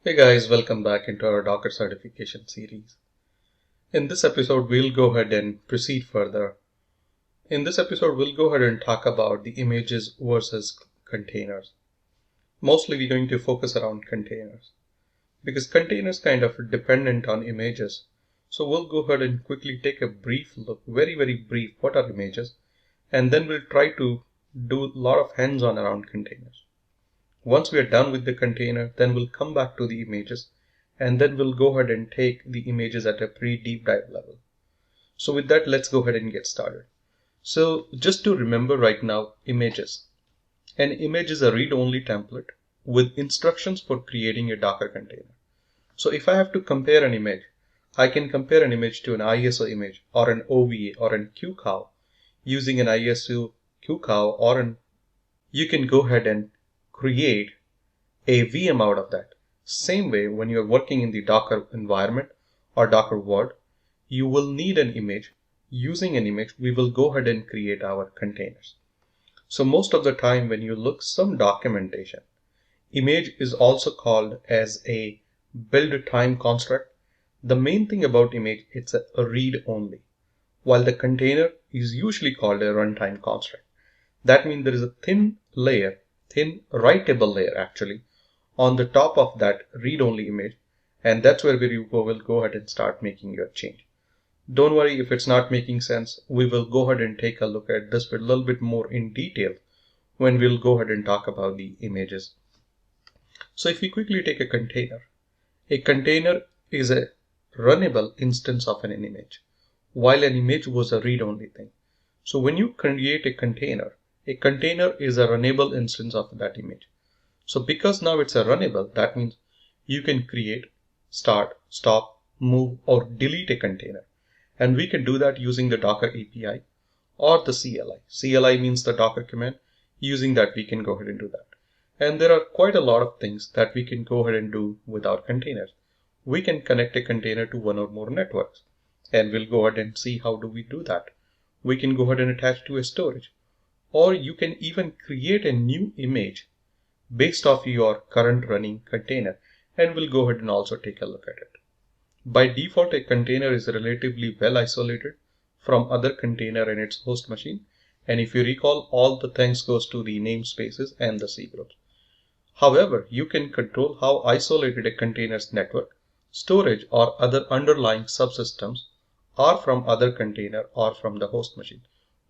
Hey guys, welcome back into our Docker certification series. In this episode, we'll go ahead and proceed further. In this episode, we'll go ahead and talk about the images versus containers. Mostly we're going to focus around containers because containers kind of dependent on images. So we'll go ahead and quickly take a brief look, very brief, what are images, and then we'll try to do a lot of hands-on around containers. Once we are done with the container, then we'll come back to the images and then we'll go ahead and take the images at a pretty deep dive level. So with that, let's go ahead and get started. So just to remember right now, images. An image is a read-only template with instructions for creating a Docker container. So if I have to compare an image, I can compare an image to an ISO image or an OVA or an QCOW using an ISO QCOW you can go ahead and create a VM out of that. Same way, when you're working in the Docker environment or Docker world, you will need an image. Using an image, we will go ahead and create our containers. So most of the time when you look some documentation, image is also called as a build time construct. The main thing about image, it's a read only, while the container is usually called a runtime construct. That means there is a thin writable layer actually on the top of that read-only image, and that's where you will go ahead and start making your change. Don't worry if it's not making sense. We will go ahead and take a look at this a little bit more in detail when we'll go ahead and talk about the images. So if we quickly take a container is a runnable instance of an image, while an image was a read-only thing. So when you create a container is a runnable instance of that image. So because now it's a runnable, that means you can create, start, stop, move, or delete a container. And we can do that using the Docker API or the CLI. CLI means the Docker command. Using that, we can go ahead and do that. And there are quite a lot of things that we can go ahead and do with our containers. We can connect a container to one or more networks. And we'll go ahead and see how do we do that. We can go ahead and attach to a storage. Or you can even create a new image based off your current running container, and we'll go ahead and also take a look at it. By default, a container is relatively well isolated from other container in its host machine, and if you recall, all the thanks goes to the namespaces and the C groups. However, you can control how isolated a container's network, storage, or other underlying subsystems are from other container or from the host machine.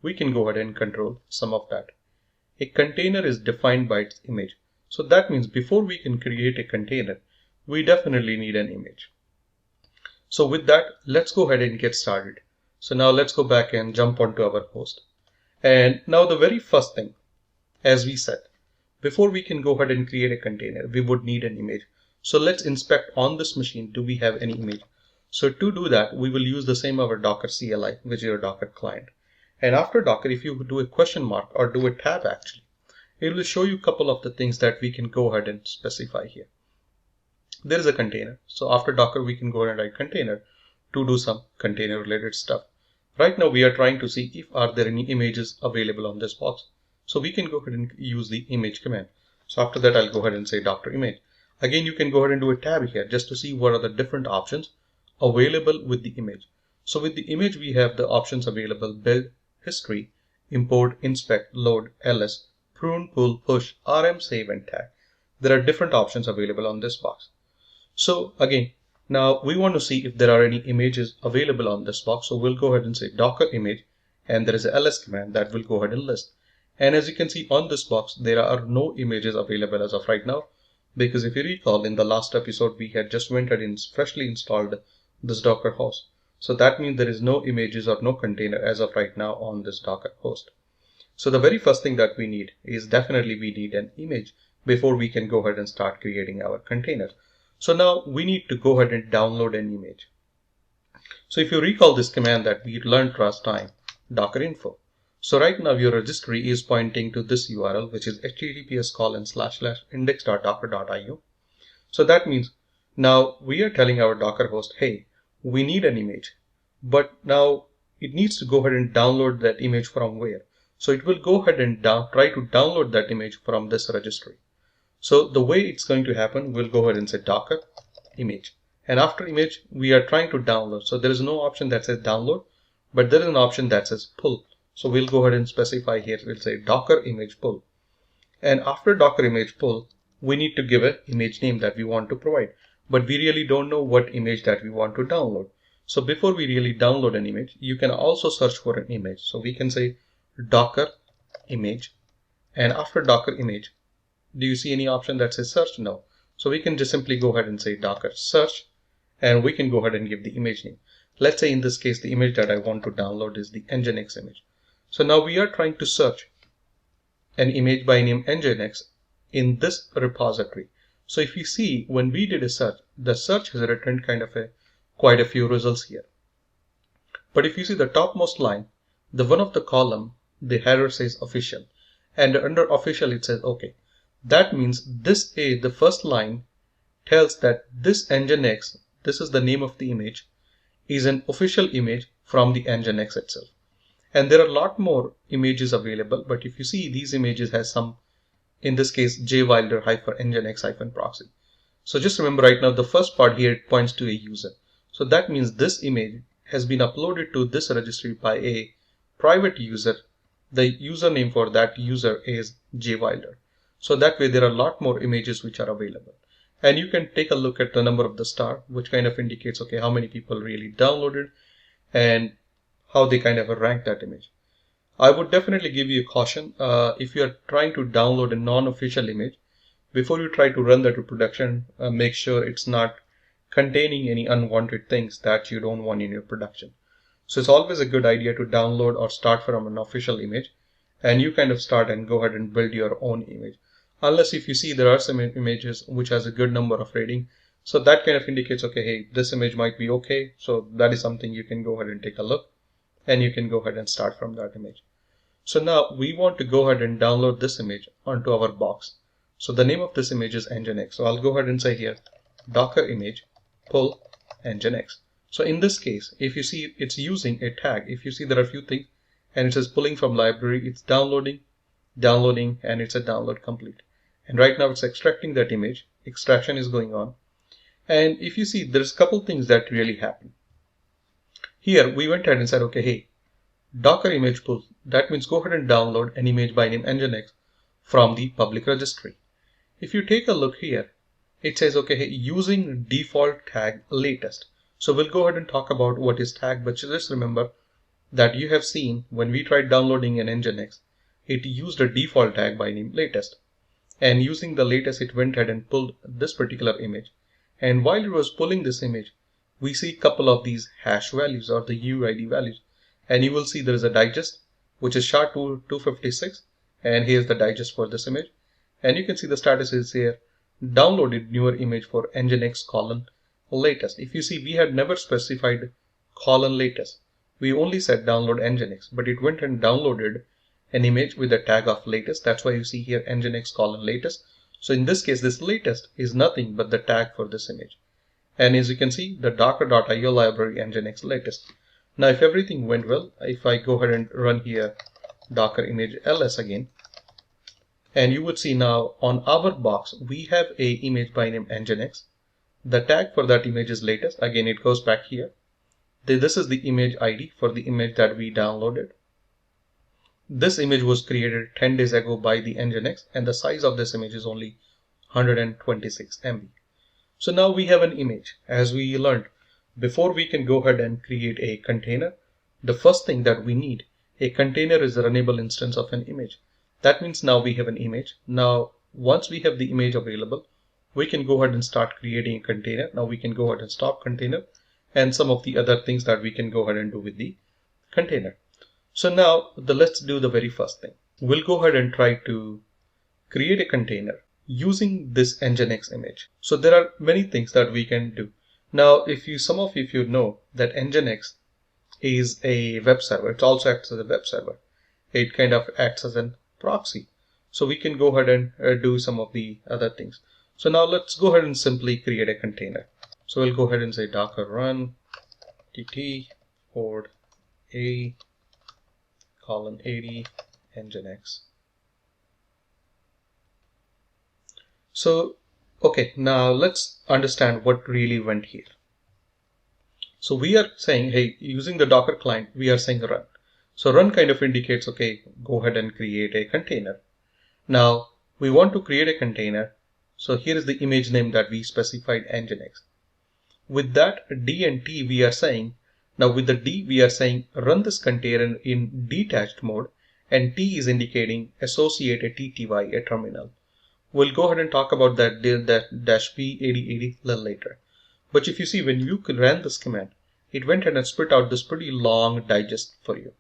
We can go ahead and control some of that. A container is defined by its image. So that means before we can create a container, we definitely need an image. So with that, let's go ahead and get started. So now let's go back and jump onto our host. And now the very first thing, as we said, before we can go ahead and create a container, we would need an image. So let's inspect on this machine, do we have any image? So to do that, we will use the same our Docker CLI, which is your Docker client. And after Docker, if you do a question mark or do a tab actually, it will show you a couple of the things that we can go ahead and specify here. There is a container. So after Docker, we can go ahead and write container to do some container related stuff. Right now, we are trying to see if are there any images available on this box. So we can go ahead and use the image command. So after that, I'll go ahead and say Docker image. Again, you can go ahead and do a tab here just to see what are the different options available with the image. So with the image, we have the options available: build, history, import, inspect, load, ls, prune, pull, push, rm, save, and tag. There are different options available on this box. So again, now we want to see if there are any images available on this box. So we'll go ahead and say Docker image, and there is a ls command that will go ahead and list. And as you can see on this box, there are no images available as of right now, because if you recall, in the last episode, we had just went ahead and freshly installed this Docker host. So that means there is no images or no container as of right now on this Docker host. So the very first thing that we need is definitely we need an image before we can go ahead and start creating our containers. So now we need to go ahead and download an image. So if you recall this command that we learned last time, docker info. So right now your registry is pointing to this URL, which is https://index.docker.io. So that means now we are telling our Docker host, hey, we need an image, but now it needs to go ahead and download that image from where? So it will go ahead and try to download that image from this registry. So the way it's going to happen, we'll go ahead and say Docker image. And after image, we are trying to download. So there is no option that says download, but there is an option that says pull. So we'll go ahead and specify here. We'll say Docker image pull. And after Docker image pull, we need to give an image name that we want to provide. But we really don't know what image that we want to download. So before we really download an image, you can also search for an image. So we can say Docker image. And after Docker image, do you see any option that says search? No. So we can just simply go ahead and say Docker search, and we can go ahead and give the image name. Let's say in this case, the image that I want to download is the Nginx image. So now we are trying to search an image by name Nginx in this repository. So if you see, when we did a search, the search has returned kind of quite a few results here. But if you see the topmost line, the one of the column, the header says official, and under official it says okay. That means this the first line tells that this Nginx, this is the name of the image, is an official image from the Nginx itself. And there are a lot more images available, but if you see, these images has some, in this case, jwilder-nginx-proxy. So just remember right now, the first part here, it points to a user. So that means this image has been uploaded to this registry by a private user. The username for that user is jwilder. So that way there are a lot more images which are available. And you can take a look at the number of the star, which kind of indicates, okay, how many people really downloaded and how they kind of rank that image. I would definitely give you a caution. If you are trying to download a non-official image, before you try to run that to production, make sure it's not containing any unwanted things that you don't want in your production. So it's always a good idea to download or start from an official image, and you kind of start and go ahead and build your own image. Unless if you see there are some images which has a good number of rating, so that kind of indicates, okay, hey, this image might be okay. So that is something you can go ahead and take a look, and you can go ahead and start from that image. So now we want to go ahead and download this image onto our box. So the name of this image is Nginx. So I'll go ahead and say here, Docker image pull Nginx. So in this case, if you see it's using a tag, if you see there are a few things and it says pulling from library, it's downloading, and it's a download complete. And right now it's extracting that image. Extraction is going on. And if you see, there's a couple things that really happen. Here we went ahead and said, okay, hey, Docker image pull. That means go ahead and download an image by name Nginx from the public registry. If you take a look here, it says, okay, hey, using default tag latest. So we'll go ahead and talk about what is tag, but just remember that you have seen when we tried downloading an Nginx, it used a default tag by name latest. And using the latest, it went ahead and pulled this particular image. And while it was pulling this image, we see a couple of these hash values or the UID values. And you will see there is a digest, which is SHA-256. And here's the digest for this image. And you can see the status is here, downloaded newer image for Nginx latest. If you see, we had never specified latest. We only said download Nginx, but it went and downloaded an image with the tag of latest. That's why you see here Nginx latest. So in this case, this latest is nothing but the tag for this image. And as you can see, the docker.io library Nginx latest. Now, if everything went well, if I go ahead and run here docker image ls again, and you would see now on our box, we have a image by name Nginx. The tag for that image is latest. Again, it goes back here. This is the image ID for the image that we downloaded. This image was created 10 days ago by the Nginx, and the size of this image is only 126 MB. So now we have an image. As we learned, before we can go ahead and create a container, the first thing that we need, a container is a runnable instance of an image. That means now we have an image. Now, once we have the image available, we can go ahead and start creating a container. Now we can go ahead and stop container and some of the other things that we can go ahead and do with the container. So now let's do the very first thing. We'll go ahead and try to create a container using this Nginx image. So there are many things that we can do. Now, some of you know that Nginx is a web server. It also acts as a web server. It kind of acts as a proxy. So we can go ahead and do some of the other things. So now let's go ahead and simply create a container. So we'll go ahead and say docker run tt port a :80 Nginx. So, okay, now let's understand what really went here. So we are saying, hey, using the Docker client, we are saying run. So run kind of indicates, okay, go ahead and create a container. Now we want to create a container. So here is the image name that we specified, Nginx. With that D and T we are saying, now with the D we are saying run this container in detached mode, and T is indicating associate a TTY, a terminal. We'll go ahead and talk about that -p8080 a little later. But if you see, when you ran this command, it went ahead and spit out this pretty long digest for you.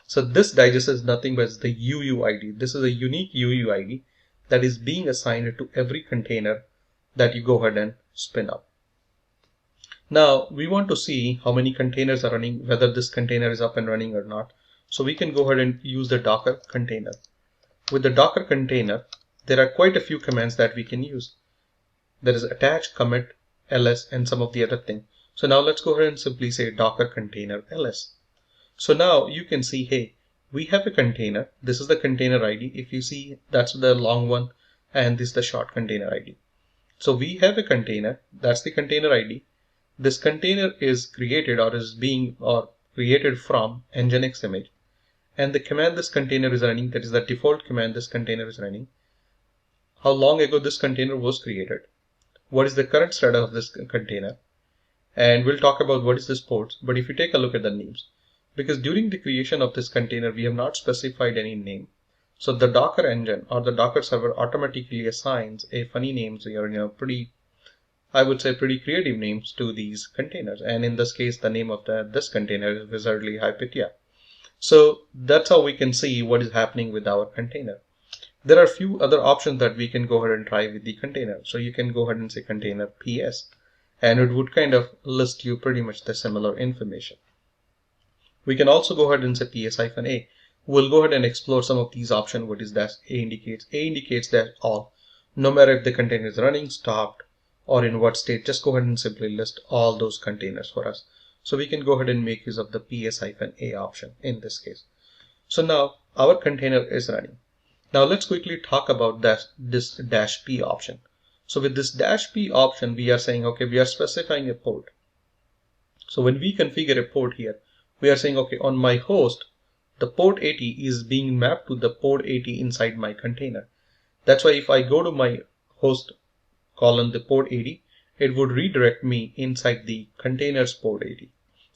So this digest is nothing but the UUID. This is a unique UUID that is being assigned to every container that you go ahead and spin up. Now we want to see how many containers are running, whether this container is up and running or not. So we can go ahead and use the Docker container. With the Docker container, there are quite a few commands that we can use. There is attach, commit, ls, and some of the other things. So now let's go ahead and simply say Docker container ls. So now you can see, hey, we have a container. This is the container ID. If you see, that's the long one, and this is the short container ID. So we have a container. That's the container ID. This container is created or created from Nginx image, and the command this container is running, that is the default command this container is running, how long ago this container was created, what is the current status of this container, and we'll talk about what is this port. But if you take a look at the names, because during the creation of this container we have not specified any name, so the Docker engine or the Docker server automatically assigns a funny names, or pretty, I would say, pretty creative names to these containers. And in this case, the name of this container is Wizardly Hypatia. So that's how we can see what is happening with our container. There are a few other options that we can go ahead and try with the container. So you can go ahead and say container PS, and it would kind of list you pretty much the similar information. We can also go ahead and say PS-A. We'll go ahead and explore some of these options. What is that? A indicates? A indicates that all, no matter if the container is running, stopped, or in what state, just go ahead and simply list all those containers for us. So we can go ahead and make use of the PS-A option in this case. So now our container is running. Now let's quickly talk about this -p option. So with this -p option, we are saying, okay, we are specifying a port. So when we configure a port here, we are saying, okay, on my host, the port 80 is being mapped to the port 80 inside my container. That's why if I go to my host colon, the port 80, it would redirect me inside the container's port 80.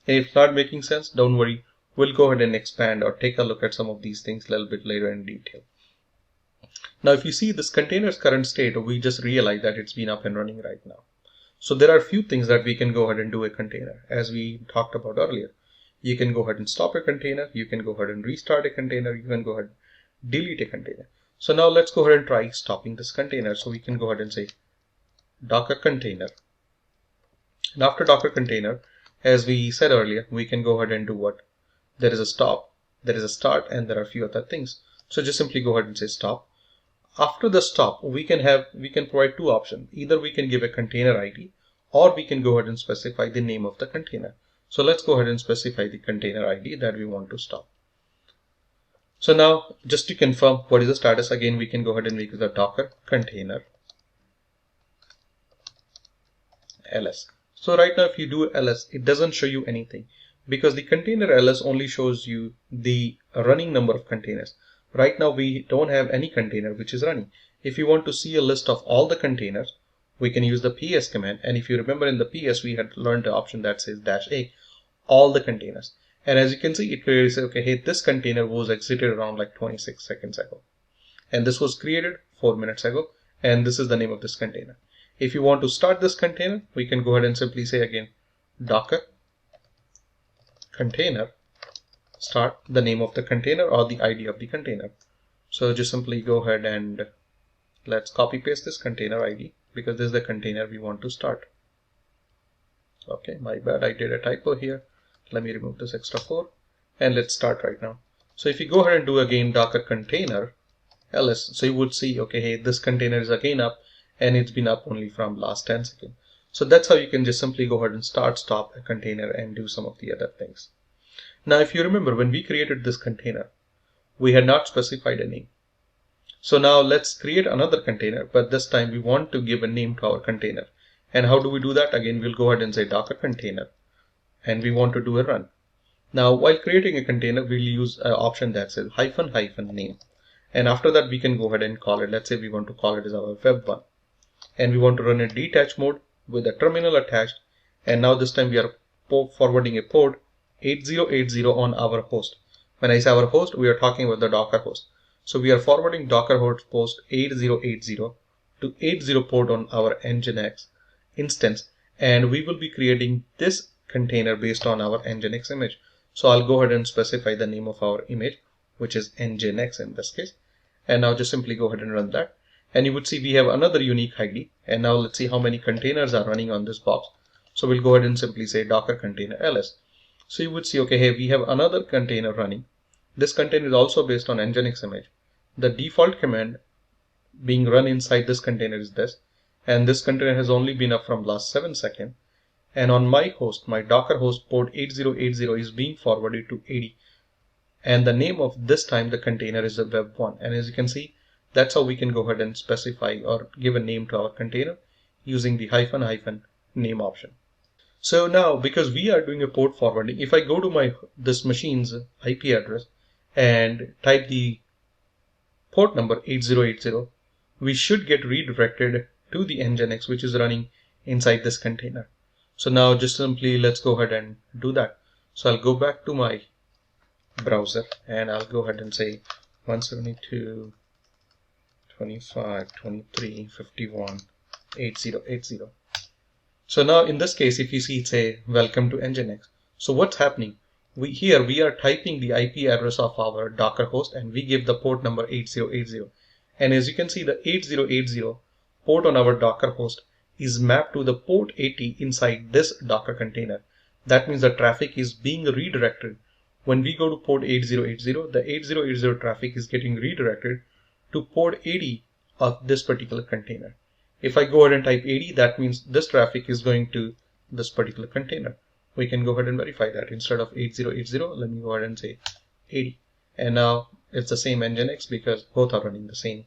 And if it's not making sense, don't worry. We'll go ahead and expand or take a look at some of these things a little bit later in detail. Now, if you see this container's current state, we just realized that it's been up and running right now. So there are a few things that we can go ahead and do a container, as we talked about earlier. You can go ahead and stop a container. You can go ahead and restart a container. You can go ahead and delete a container. So now let's go ahead and try stopping this container. So we can go ahead and say Docker container. And after Docker container, as we said earlier, we can go ahead and do what? There is a stop, there is a start, and there are a few other things. So just simply go ahead and say stop. After the stop, we can provide two options. Either we can give a container ID, or we can go ahead and specify the name of the container. So let's go ahead and specify the container ID that we want to stop. So now, just to confirm what is the status, again, we can go ahead and make the Docker container ls. So right now, if you do ls, it doesn't show you anything, because the container ls only shows you the running number of containers. Right now, we don't have any container which is running. If you want to see a list of all the containers, we can use the ps command. And if you remember, in the ps, we had learned the option that says -a, all the containers. And as you can see, it clearly says, okay, hey, this container was exited around like 26 seconds ago. And this was created 4 minutes ago. And this is the name of this container. If you want to start this container, we can go ahead and simply say again, Docker container start, the name of the container or the ID of the container. So just simply go ahead and let's copy paste this container ID, because this is the container we want to start. Okay, my bad, I did a typo here. Let me remove this extra 4 and let's start right now. So if you go ahead and do again Docker container ls, so you would see, okay, hey, this container is again up, and it's been up only from last 10 seconds. So that's how you can just simply go ahead and stop a container and do some of the other things. Now, if you remember, when we created this container, we had not specified a name. So now let's create another container, but this time we want to give a name to our container. And how do we do that? Again, we'll go ahead and say Docker container, and we want to do a run. Now, while creating a container, we'll use an option that says ---- name. And after that, we can go ahead and call it. Let's say we want to call it as our web1. And we want to run a detach mode with a terminal attached. And now this time we are forwarding a port 8080 on our host. When I say our host, we are talking about the Docker host. So we are forwarding Docker host 8080 to 80 port on our Nginx instance. And we will be creating this container based on our Nginx image. So I'll go ahead and specify the name of our image, which is Nginx in this case. And now just simply go ahead and run that. And you would see we have another unique ID. And now let's see how many containers are running on this box. So we'll go ahead and simply say Docker container ls. So you would see, okay, hey, we have another container running. This container is also based on Nginx image. The default command being run inside this container is this. And this container has only been up from last 7 seconds. And on my host, my Docker host port 8080 is being forwarded to 80. And the name of this time the container is a web1. And as you can see, that's how we can go ahead and specify or give a name to our container using the ---- name option. So now, because we are doing a port forwarding, if I go to this machine's IP address and type the port number 8080, we should get redirected to the Nginx, which is running inside this container. So now just simply let's go ahead and do that. So I'll go back to my browser and I'll go ahead and say 172.25.23.51.8080. So now in this case, if you see it's a welcome to Nginx. So what's happening? We are typing the IP address of our Docker host and we give the port number 8080. And as you can see, the 8080 port on our Docker host is mapped to the port 80 inside this Docker container. That means the traffic is being redirected. When we go to port 8080, the 8080 traffic is getting redirected to port 80 of this particular container. If I go ahead and type 80, that means this traffic is going to this particular container. We can go ahead and verify that. Instead of 8080, let me go ahead and say 80. And now it's the same Nginx because both are running the same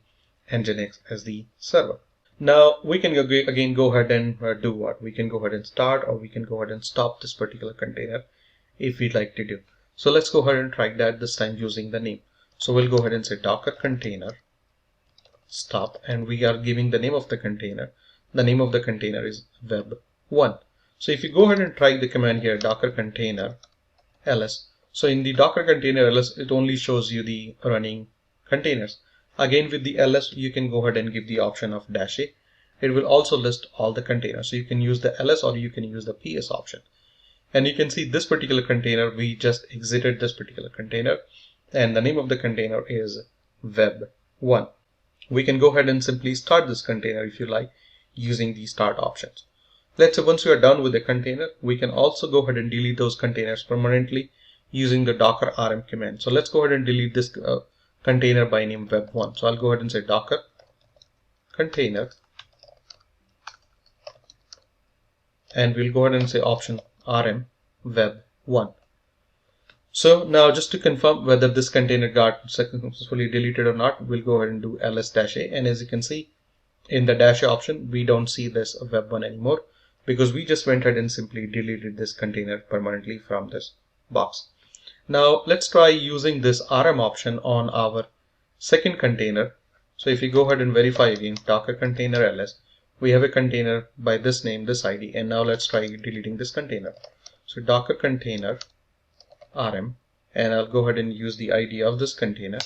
Nginx as the server. Now we can again go ahead and do what? We can go ahead and start, or we can go ahead and stop this particular container if we'd like to do. So let's go ahead and try that this time using the name. So we'll go ahead and say Docker container stop, and we are giving the name of the container. The name of the container is web1. So if you go ahead and try the command here, Docker container ls. So in the Docker container ls, it only shows you the running containers. Again, with the ls, you can go ahead and give the option of -a. It will also list all the containers. So you can use the ls or you can use the ps option. And you can see this particular container, we just exited this particular container. And the name of the container is web1. We can go ahead and simply start this container if you like using the start options. Let's say once we are done with the container, we can also go ahead and delete those containers permanently using the docker rm command. So let's go ahead and delete this container by name web1. So I'll go ahead and say Docker container, and we'll go ahead and say option rm web1. So now just to confirm whether this container got successfully deleted or not, we'll go ahead and do ls-a, and as you can see in the -a option, we don't see this web1 anymore because we just went ahead and simply deleted this container permanently from this box. Now let's try using this rm option on our second container. So if you go ahead and verify again, Docker container ls, we have a container by this name, this ID, and now let's try deleting this container. So Docker container rm, and I'll go ahead and use the ID of this container.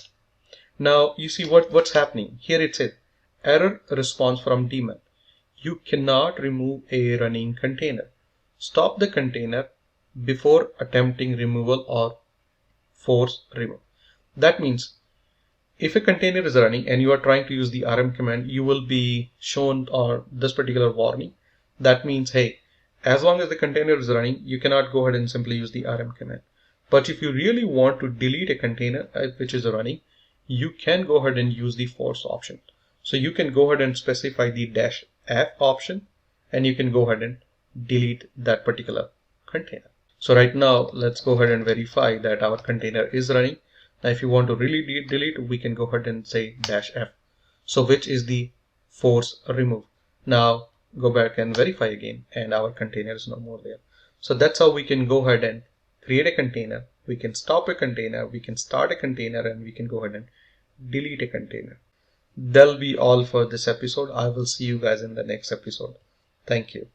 Now you see what's happening here. It says error response from Daemon. You cannot remove a running container. Stop the container before attempting removal or force remove. That means if a container is running and you are trying to use the rm command, you will be shown this particular warning. That means, hey, as long as the container is running, you cannot go ahead and simply use the rm command. But if you really want to delete a container which is running, you can go ahead and use the force option. So you can go ahead and specify the -f option, and you can go ahead and delete that particular container. So right now, let's go ahead and verify that our container is running. Now if you want to really delete, we can go ahead and say -F. So which is the force remove. Now go back and verify again, and our container is no more there. So that's how we can go ahead and create a container. We can stop a container, we can start a container, and we can go ahead and delete a container. That'll be all for this episode. I will see you guys in the next episode. Thank you.